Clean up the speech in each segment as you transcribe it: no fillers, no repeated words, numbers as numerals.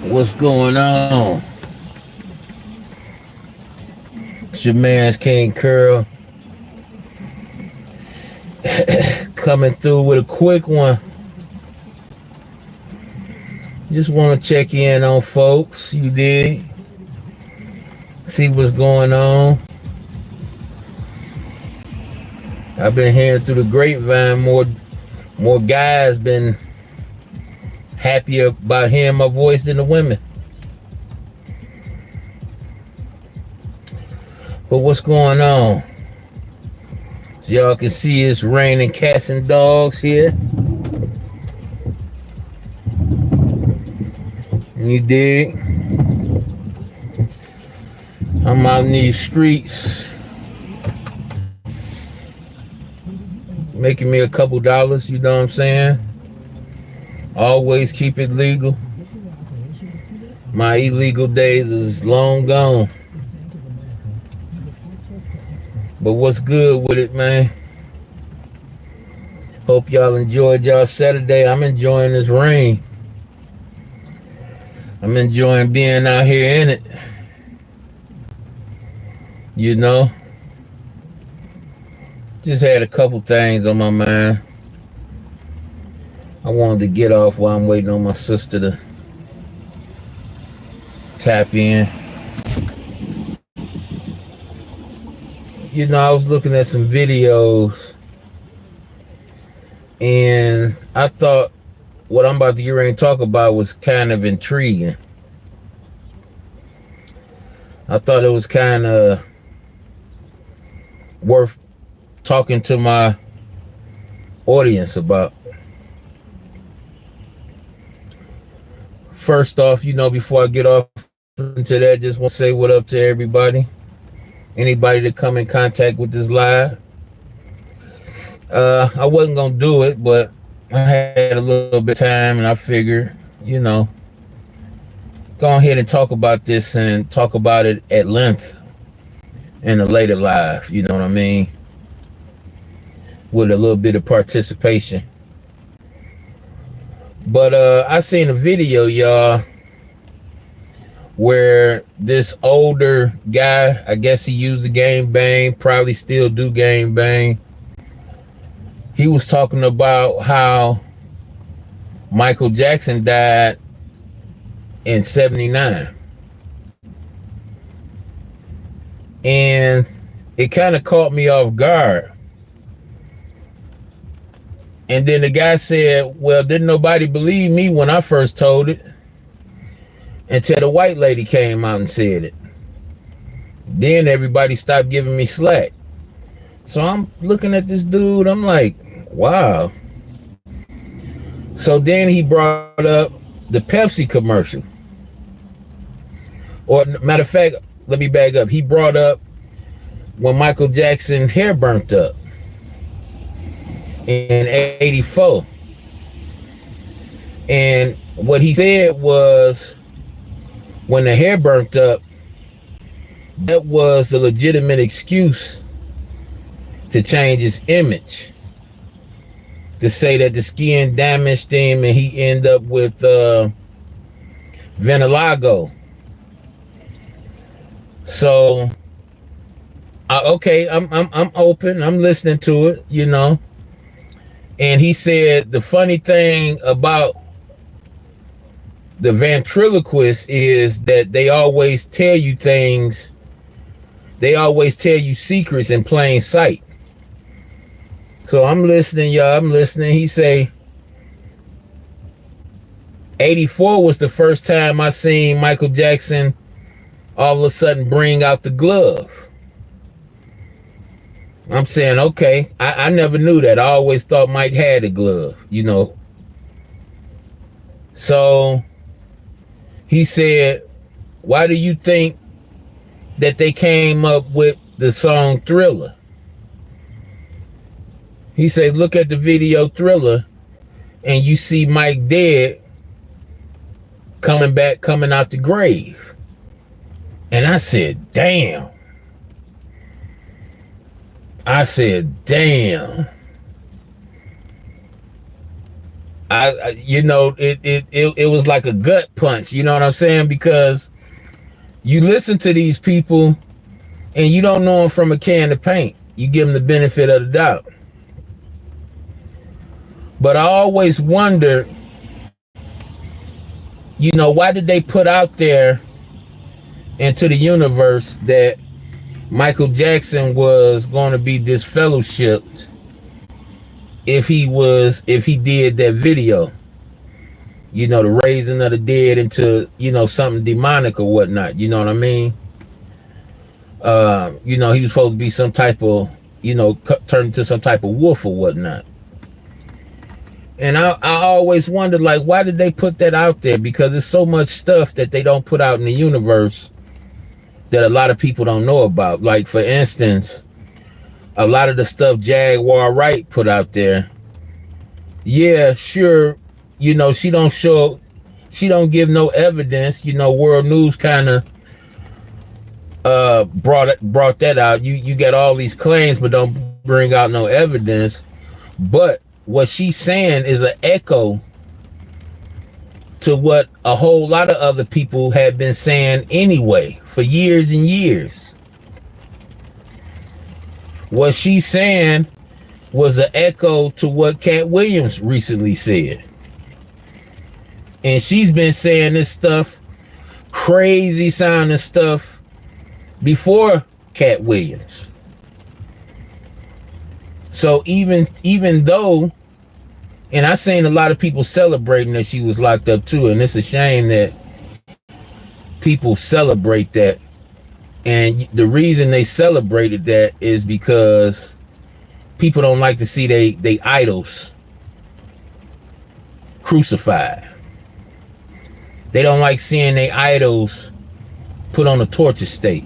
What's going on? It's your man's King Curl coming through with a quick one. Just want to check in on folks. You did see what's going on. I've been hearing through the grapevine more guys been happier about hearing my voice than the women. But what's going on? As y'all can see, it's raining cats and dogs here. You dig? I'm out in these streets making me a couple dollars, you know what I'm saying? Always keep it legal. My illegal days is long gone. But what's good with it, man? Hope y'all enjoyed y'all Saturday. I'm enjoying this rain. I'm enjoying being out here in it. You know? Just had a couple things on my mind. I wanted to get off while I'm waiting on my sister to tap in. You know, I was looking at some videos and I thought what I'm about to get ready to talk about was kind of intriguing. I thought it was kind of worth talking to my audience about. First off, you know, before I get off into that, just want to say what up to everybody. Anybody that come in contact with this live. I wasn't going to do it, but I had a little bit of time and I figured, you know, go ahead and talk about this and talk about it at length in a later live, you know what I mean? With a little bit of participation. But I seen a video, y'all, where this older guy, I guess he used the game bang, probably still do game bang. He was talking about how Michael Jackson died in 79. And it kind of caught me off guard. And then the guy said, well, didn't nobody believe me when I first told it? Until the white lady came out and said it. Then everybody stopped giving me slack. So I'm looking at this dude, I'm like, wow. So then he brought up the Pepsi commercial. Or matter of fact, let me back up. He brought up when Michael Jackson's hair burnt up in 84. And what he said was when the hair burnt up, that was a legitimate excuse to change his image. To say that the skin damaged him and he ended up with vitiligo. So okay, I'm open. I'm listening to it, you know. And he said the funny thing about the ventriloquist is that they always tell you things. They always tell you secrets in plain sight. So I'm listening, y'all. I'm listening. He say 84 was the first time I seen Michael Jackson all of a sudden bring out the glove. I'm saying, okay, I never knew that. I always thought Mike had a glove, you know. So he said, why do you think that they came up with the song Thriller? He said, look at the video Thriller and you see Mike dead coming out the grave. And I said, damn. I said, damn. you know, it was like a gut punch. You know what I'm saying? Because you listen to these people and you don't know them from a can of paint. You give them the benefit of the doubt. But I always wondered, you know, why did they put out there into the universe that Michael Jackson was going to be disfellowshipped if he did that video, you know, the raising of the dead into, you know, something demonic or whatnot. You know what I mean? You know, he was supposed to be some type of, you know, turned into some type of wolf or whatnot. And I always wondered, like, why did they put that out there? Because there's so much stuff that they don't put out in the universe that a lot of people don't know about. Like, for instance, a lot of the stuff Jaguar Wright put out there, yeah, sure, you know, she don't give no evidence. You know, World News kind of brought that out. You got all these claims but don't bring out no evidence. But what she's saying is an echo to what a whole lot of other people had been saying anyway for years and years. What she's saying was an echo to what Cat Williams recently said. And she's been saying this stuff, crazy sounding stuff, before Cat Williams. So even though, and I seen a lot of people celebrating that she was locked up too, and it's a shame that people celebrate that. And the reason they celebrated that is because people don't like to see they idols crucified. They don't like seeing their idols put on a torture state.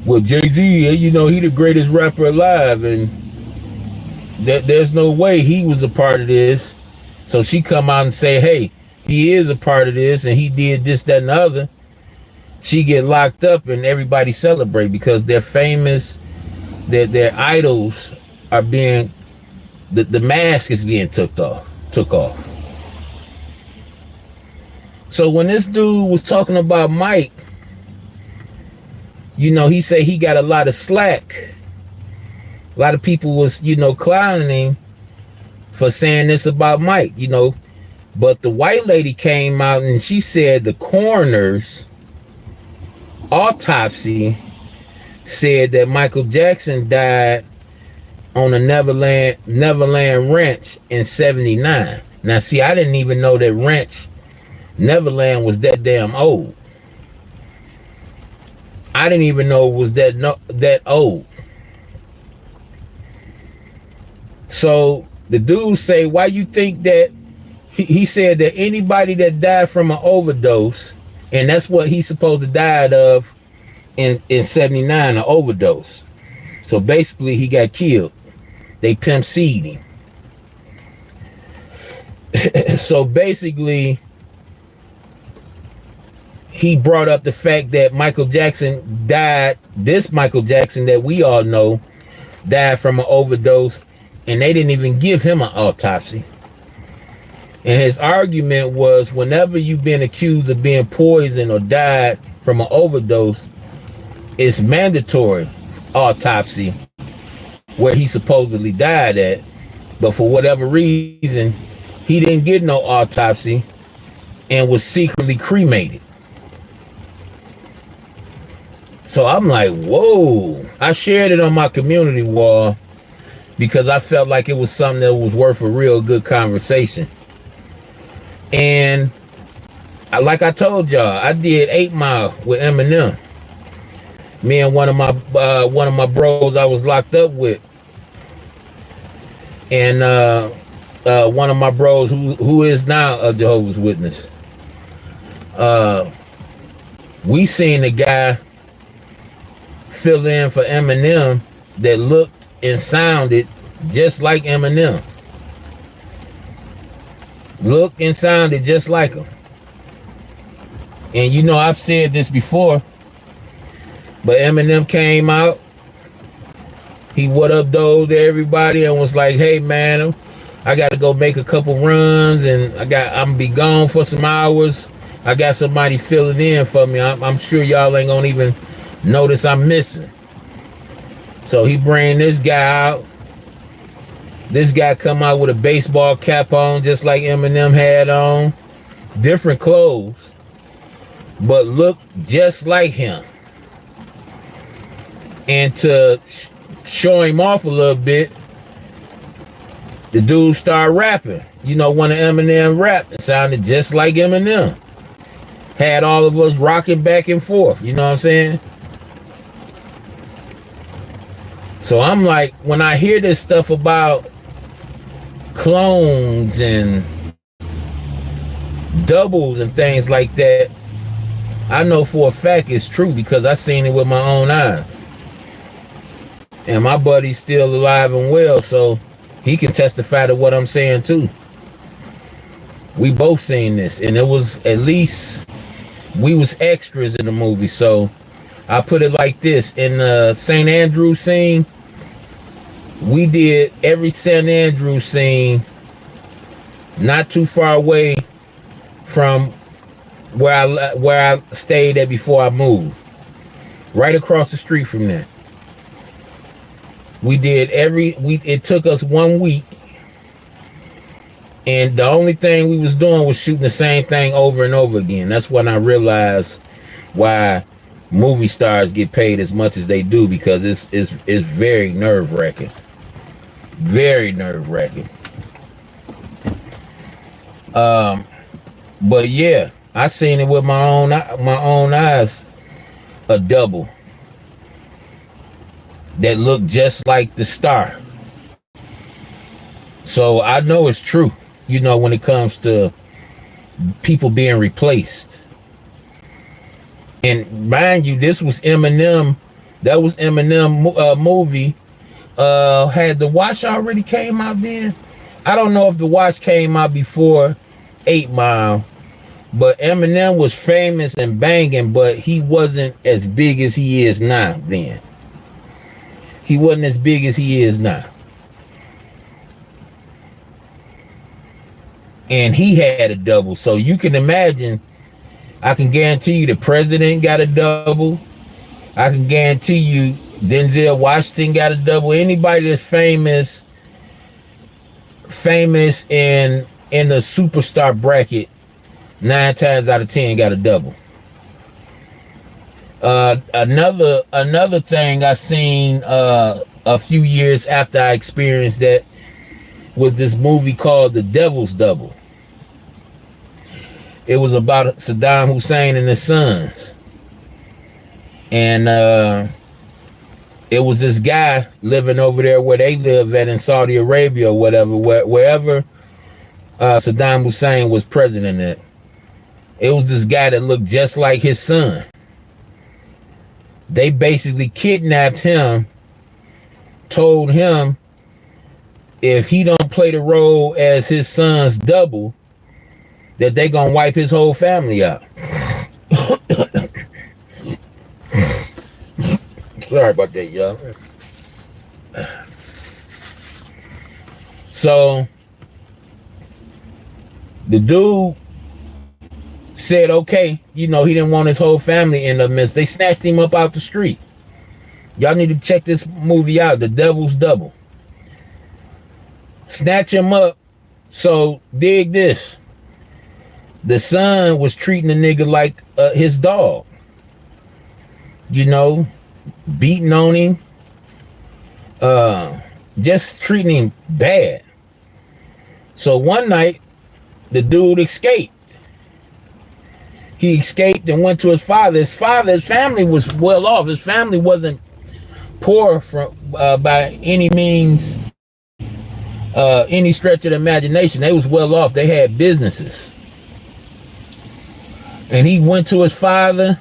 Well, Jay-Z, you know, he the greatest rapper alive, and there's no way he was a part of this. So she come out and say, hey, he is a part of this, and he did this, that, and the other. She get locked up, and everybody celebrate because they're famous. Their idols are being, the mask is being took off. So when this dude was talking about Mike, you know, he said he got a lot of slack. A lot of people was, you know, clowning him for saying this about Mike, you know. But the white lady came out and she said the coroner's autopsy said that Michael Jackson died on a Neverland ranch in 79. Now, see, I didn't even know that ranch, Neverland, was that damn old. I didn't even know it was that old. So the dude say, why you think that, he said that anybody that died from an overdose, and that's what he's supposed to died of in 79, an overdose. So basically he got killed. They Pimp C'd him. So basically he brought up the fact that Michael Jackson died, this Michael Jackson that we all know, died from an overdose, and they didn't even give him an autopsy. And his argument was, whenever you've been accused of being poisoned or died from an overdose, it's mandatory autopsy where he supposedly died at. But for whatever reason, he didn't get no autopsy and was secretly cremated. So I'm like, whoa. I shared it on my community wall because I felt like it was something that was worth a real good conversation. And like I told y'all, I did 8 Mile with Eminem. Me and one of my bros I was locked up with, and one of my bros who is now a Jehovah's Witness. We seen a guy fill in for Eminem that looked and sounded just like Eminem. Looked and sounded just like him. And you know, I've said this before, but Eminem came out. He what up though to everybody and was like, hey man, I got to go make a couple runs, and I'm be gone for some hours. I got somebody filling in for me. I'm sure y'all ain't gonna even notice I'm missing. So he bring this guy out. This guy come out with a baseball cap on, just like Eminem had on. Different clothes, but look just like him. And to show him off a little bit, the dude started rapping. You know, one of Eminem rap. It sounded just like Eminem. Had all of us rocking back and forth. You know what I'm saying? So I'm like, when I hear this stuff about clones and doubles and things like that, I know for a fact it's true because I seen it with my own eyes. And my buddy's still alive and well, so he can testify to what I'm saying too. We both seen this, and it was at least we was extras in the movie. So I put it like this: in the St. Andrew scene, we did every St. Andrew scene not too far away from where I stayed at before I moved. Right across the street from there. We did it took us 1 week, and the only thing we was doing was shooting the same thing over and over again. That's when I realized why movie stars get paid as much as they do, because it's very nerve-wracking. Very nerve-wracking. But yeah, I seen it with my own eyes, a double that looked just like the star. So I know it's true, you know, when it comes to people being replaced. And mind you, this was Eminem. That was Eminem movie. Had The Watch already came out then? I don't know if The Watch came out before 8 Mile. But Eminem was famous and banging, but he wasn't as big as he is now then. He wasn't as big as he is now. And he had a double. So you can imagine, I can guarantee you the president got a double. I can guarantee you Denzel Washington got a double. Anybody that's famous in the superstar bracket, 9 times out of 10 got a double. Another thing I seen a few years after I experienced that was this movie called The Devil's Double. It was about Saddam Hussein and his sons. And it was this guy living over there where they live at in Saudi Arabia or whatever, wherever Saddam Hussein was president at. It was this guy that looked just like his son. They basically kidnapped him, told him if he don't play the role as his son's double, that they gonna wipe his whole family out. Sorry about that, y'all. So the dude said, okay, you know, he didn't want his whole family in the midst. They snatched him up out the street. Y'all need to check this movie out, The Devil's Double. Snatch him up. So dig this. The son was treating the nigga like his dog. You know, beating on him. Just treating him bad. So one night, the dude escaped. He escaped and went to his father. His family was well off. His family wasn't poor by any means, any stretch of the imagination. They was well off. They had businesses. And he went to his father,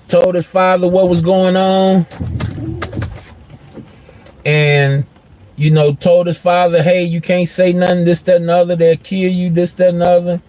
told his father what was going on, and, you know, told his father, hey, you can't say nothing, this, that, and the other. They'll kill you, this, that, and the other.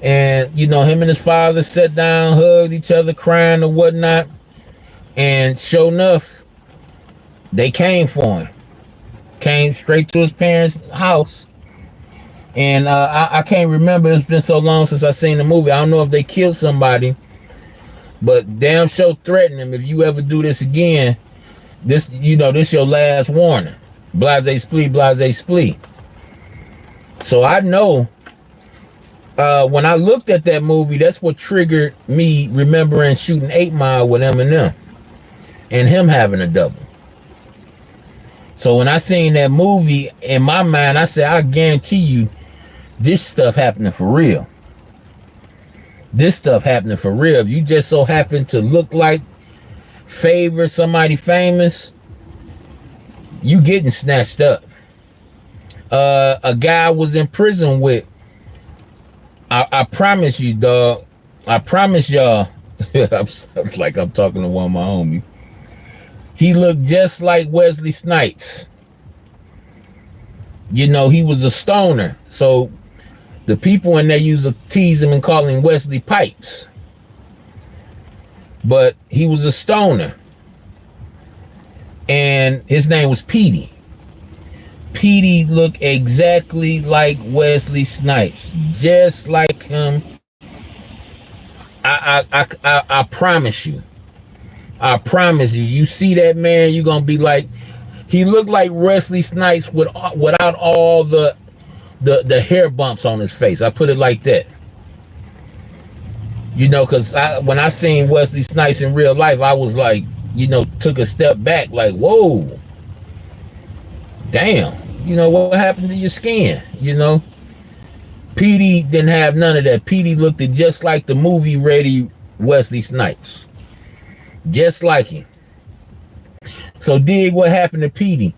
And, you know, him and his father sat down, hugged each other, crying or whatnot. And sure enough, they came for him. came straight to his parents' house. And I can't remember. It's been so long since I seen the movie. I don't know if they killed somebody, but damn sure threatened him. If you ever do this again, this this your last warning. Blase splee, blase splee. So I know when I looked at that movie, that's what triggered me remembering shooting 8 Mile with Eminem and him having a double. So when I seen that movie, in my mind, I said, I guarantee you, this stuff happening for real. This stuff happening for real. If you just so happen to look like, favor somebody famous, you getting snatched up. A guy I was in prison with, I promise you, dog. I promise y'all. I'm like I'm talking to one of my homies. He looked just like Wesley Snipes. You know, he was a stoner. So the people in there used to tease him and call him Wesley Pipes. But he was a stoner. And his name was Petey. Petey looked exactly like Wesley Snipes. Just like him. I promise you. I promise you. You see that man, you're gonna be like, he looked like Wesley Snipes without all the hair bumps on his face. I put it like that. You know, because when I seen Wesley Snipes in real life, I was like, took a step back, like, whoa, damn, what happened to your skin? Petey didn't have none of that. Petey looked just like the movie ready Wesley Snipes. Just like him. So dig what happened to Petey.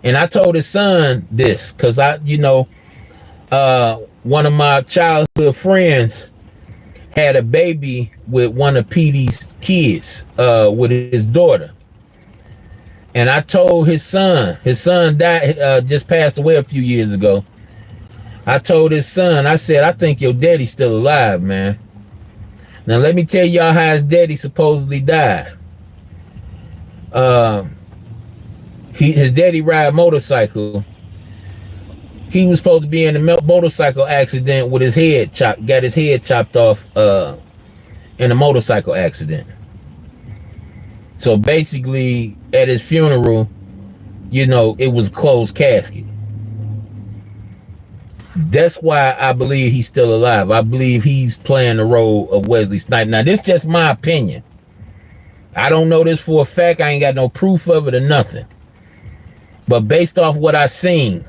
And I told his son this, because one of my childhood friends had a baby with one of Petey's kids, with his daughter. And I told his son died, just passed away a few years ago. I told his son, I said, I think your daddy's still alive, man. Now let me tell y'all how his daddy supposedly died. His daddy ride a motorcycle. He was supposed to be in a motorcycle accident with his head got his head chopped off in a motorcycle accident. So basically at his funeral, it was a closed casket. That's why I believe he's still alive. I believe he's playing the role of Wesley Snipes. Now, this is just my opinion. I don't know this for a fact. I ain't got no proof of it or nothing. But based off what I seen,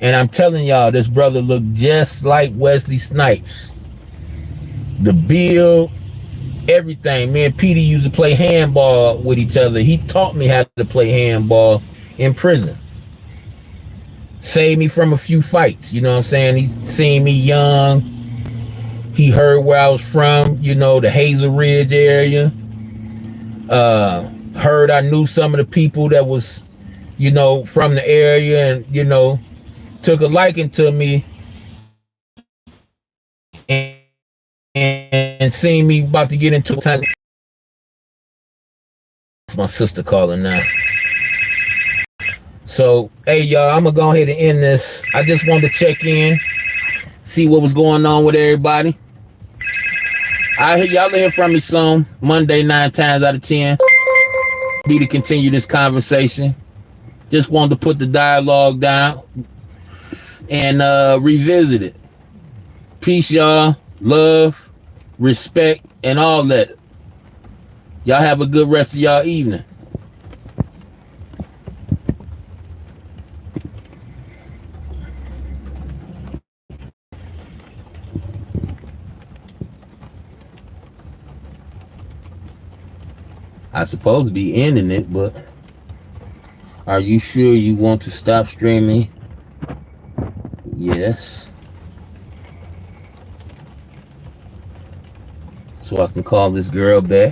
and I'm telling y'all, this brother looked just like Wesley Snipes. The build, everything. Me and Petey used to play handball with each other. He taught me how to play handball in prison. Saved me from a few fights, you know what I'm saying? He seen me young. He heard where I was from, the Hazel Ridge area. Heard I knew some of the people that was, from the area, and, took a liking to me. And seen me about to get into a time. My sister calling now. So, hey, y'all, I'm going to go ahead and end this. I just wanted to check in, see what was going on with everybody. Y'all hear from me soon. Monday, 9 times out of 10. Be to continue this conversation. Just wanted to put the dialogue down and revisit it. Peace, y'all. Love, respect, and all that. Y'all have a good rest of y'all evening. I supposed to be ending it, but are you sure you want to stop streaming? Yes. So I can call this girl back.